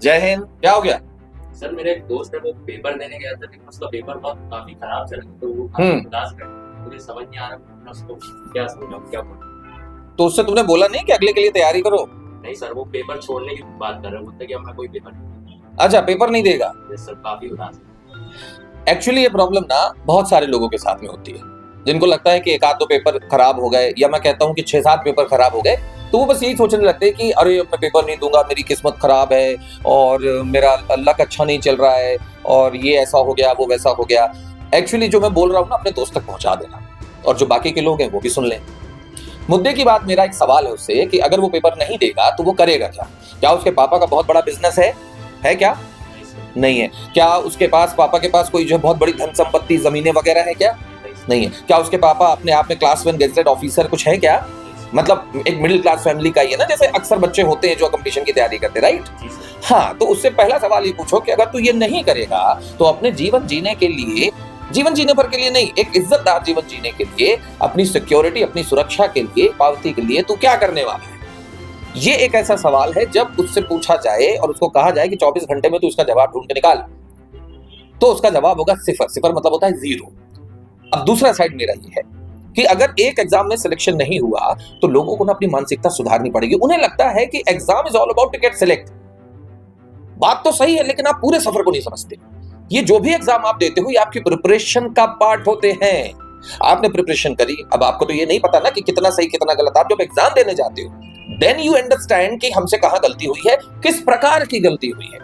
जय हिंद। क्या हो गया? सर मेरा एक दोस्त है, वो पेपर देने गया था लेकिन उसका पेपर बहुत काफी खराब चला, तो वो काफी उदास है। मुझे समझ नहीं आ रहा मैं उसको क्या समझाऊं, क्या बोलूं। तो उससे तुमने बोला नहीं कि अगले के लिए तैयारी करो? नहीं सर, वो पेपर छोड़ने की बात कर रहा है, बोलता है कि अब मैं कोई पेपर नहीं। अच्छा, पेपर नहीं देगा। सर काफी उदास है। एक्चुअली ये प्रॉब्लम ना बहुत सारे लोगों के साथ में होती है, जिनको लगता है कि एक आध दो पेपर खराब हो गए, या मैं कहता हूँ कि 6-7 पेपर खराब हो गए, तो वो बस यही सोचने लगते हैं कि अरे अब मैं पेपर नहीं दूंगा, मेरी किस्मत खराब है और मेरा अल्लाह का अच्छा नहीं चल रहा है और ये ऐसा हो गया वो वैसा हो गया। एक्चुअली जो मैं बोल रहा हूँ ना, अपने दोस्त तक पहुंचा देना, और जो बाकी के लोग हैं वो भी सुन लें। मुद्दे की बात, मेरा एक सवाल है उससे कि अगर वो पेपर नहीं देगा तो वो करेगा क्या? क्या उसके पापा का बहुत बड़ा बिजनेस है क्या? नहीं है। क्या उसके पास, पापा के पास कोई जो बहुत बड़ी धन संपत्ति, जमीनें वगैरह है क्या? नहीं है। क्या उसके पापा अपने आप में क्लास 1 गेजेटेड ऑफिसर कुछ है क्या? मतलब एक मिडिल क्लास फैमिली का ही है ना, जैसे अक्सर बच्चे होते हैं जो कंपटीशन की तैयारी करते, राइट? हाँ, तो उससे पहला सवाल ये पूछो कि अगर तू ये नहीं करेगा तो अपने जीवन जीने के लिए, जीवन जीने भर के लिए नहीं, एक इज्जतदार जीवन जीने के लिए, अपनी सिक्योरिटी, अपनी सुरक्षा के लिए, पावती के लिए तू क्या करने वाला है? ये एक ऐसा सवाल है जब उससे पूछा जाए और उसको कहा जाए कि 24 घंटे में तू इसका जवाब ढूंढ के निकाल, तो उसका जवाब होगा सिफर। सिफर मतलब होता है 0। अब दूसरा साइड मेरा ये है कि अगर एक एग्जाम में सिलेक्शन नहीं हुआ तो लोगों को ना अपनी मानसिकता सुधारनी पड़ेगी। उन्हें लगता है कि exam is all about to get select. बात तो सही है, लेकिन आप पूरे सफर को नहीं समझते। ये जो भी एग्जाम आप देते हो, ये आपकी प्रिपरेशन का पार्ट होते हैं। आपने प्रिपरेशन करी, अब आपको तो ये नहीं पता ना कि कितना सही कितना गलत। आप जब एग्जाम देने जाते हो, देन यू अंडरस्टैंड कि हमसे कहां गलती हुई है, किस प्रकार की गलती हुई है।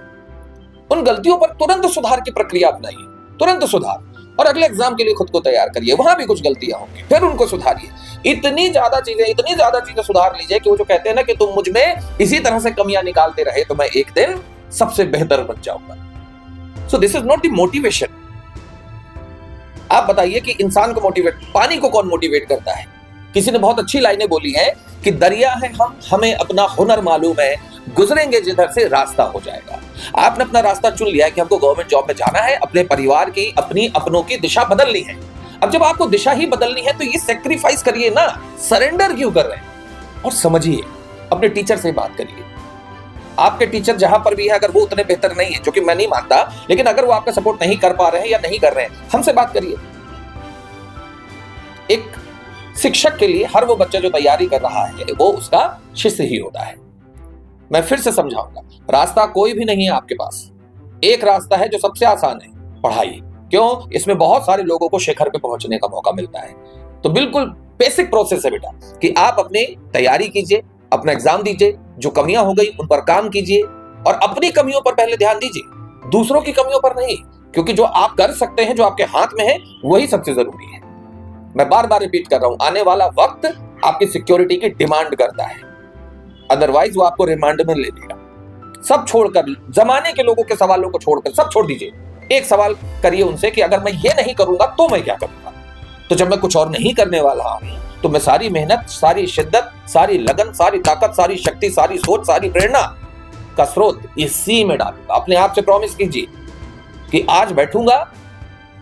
उन गलतियों पर तुरंत सुधार की प्रक्रिया अपनाइए, तुरंत सुधार, और अगले एग्जाम के लिए खुद को तैयार करिए। वहां भी कुछ गलतियां होंगी, फिर उनको सुधारिए। इतनी ज्यादा चीजें सुधार लीजिए कि वो जो कहते हैं ना कि तुम मुझ में इसी तरह से कमियां निकालते रहे तो मैं एक दिन सबसे बेहतर बन जाऊंगा। So this is not the motivation. आप बताइए कि इंसान को मोटिवेट, पानी को कौन मोटिवेट करता है? किसी ने बहुत अच्छी लाइनें बोली हैं कि दरिया है हम, हमें अपना हुनर मालूम है, गुजरेंगे जिधर से रास्ता हो जाएगा। आपने अपना रास्ता चुन लिया है कि हमको गवर्नमेंट जॉब में जाना है, अपने परिवार की, अपनी अपनों की दिशा बदलनी है। अब जब आपको दिशा ही बदलनी है तो ये सेक्रीफाइस करिए ना, सरेंडर क्यों कर रहे हैं? और समझिए, अपने टीचर से बात करिए। आपके टीचर जहां पर भी है, अगर वो उतने बेहतर नहीं है, जो कि मैं नहीं मानता, लेकिन अगर वो आपका सपोर्ट नहीं कर पा रहे हैं या नहीं कर रहे हैं, हमसे बात करिए। एक शिक्षक के लिए हर वो बच्चा जो तैयारी कर रहा है वो उसका शिष्य ही होता है। मैं फिर से समझाऊंगा, रास्ता कोई भी नहीं है आपके पास। एक रास्ता है जो सबसे आसान है, पढ़ाई। क्यों? इसमें बहुत सारे लोगों को शिखर पे पहुंचने का मौका मिलता है। तो बिल्कुल बेसिक प्रोसेस है बेटा कि आप अपनी तैयारी कीजिए, अपना एग्जाम दीजिए, जो कमियां हो गई उन पर काम कीजिए, और अपनी कमियों पर पहले ध्यान दीजिए, दूसरों की कमियों पर नहीं। क्योंकि जो आप कर सकते हैं, जो आपके हाथ में है, वही सबसे जरूरी है। मैं बार बार रिपीट कर रहा हूं, आने वाला वक्त आपकी सिक्योरिटी की डिमांड करता है, अदरवाइज वो आपको रिमांड में ले लेगा। सब छोड़कर, जमाने के लोगों के सवालों को छोड़कर सब छोड़ दीजिए। एक सवाल करिए उनसे कि अगर मैं ये नहीं करूंगा तो मैं क्या करूंगा? तो जब मैं कुछ और नहीं करने वाला हूं तो मैं सारी मेहनत, सारी शिद्दत, सारी लगन, सारी ताकत, सारी शक्ति, सारी सोच, सारी प्रेरणा का स्रोत इसी में डालूंगा। अपने आप से प्रॉमिस कीजिए कि आज बैठूंगा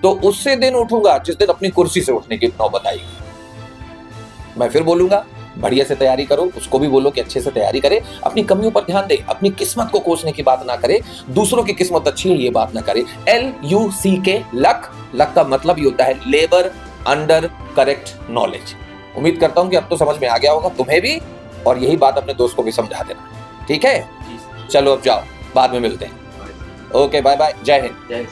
तो उससे दिन उठूंगा जिस दिन अपनी कुर्सी से उठने की नौबत आएगी। मैं फिर बोलूंगा, बढ़िया से तैयारी करो। उसको भी बोलो कि अच्छे से तैयारी करे, अपनी कमियों पर ध्यान दे, अपनी किस्मत को कोसने की बात ना करे, दूसरों की किस्मत अच्छी है ये बात ना करे। LUCK, luck. लक का मतलब ही होता है लेबर अंडर करेक्ट नॉलेज। उम्मीद करता हूं कि अब तो समझ में आ गया होगा तुम्हें भी, और यही बात अपने दोस्त को भी समझा देना, ठीक है? चलो अब जाओ, बाद में मिलते हैं। ओके, बाय बाय, जय हिंद। जय हिंद।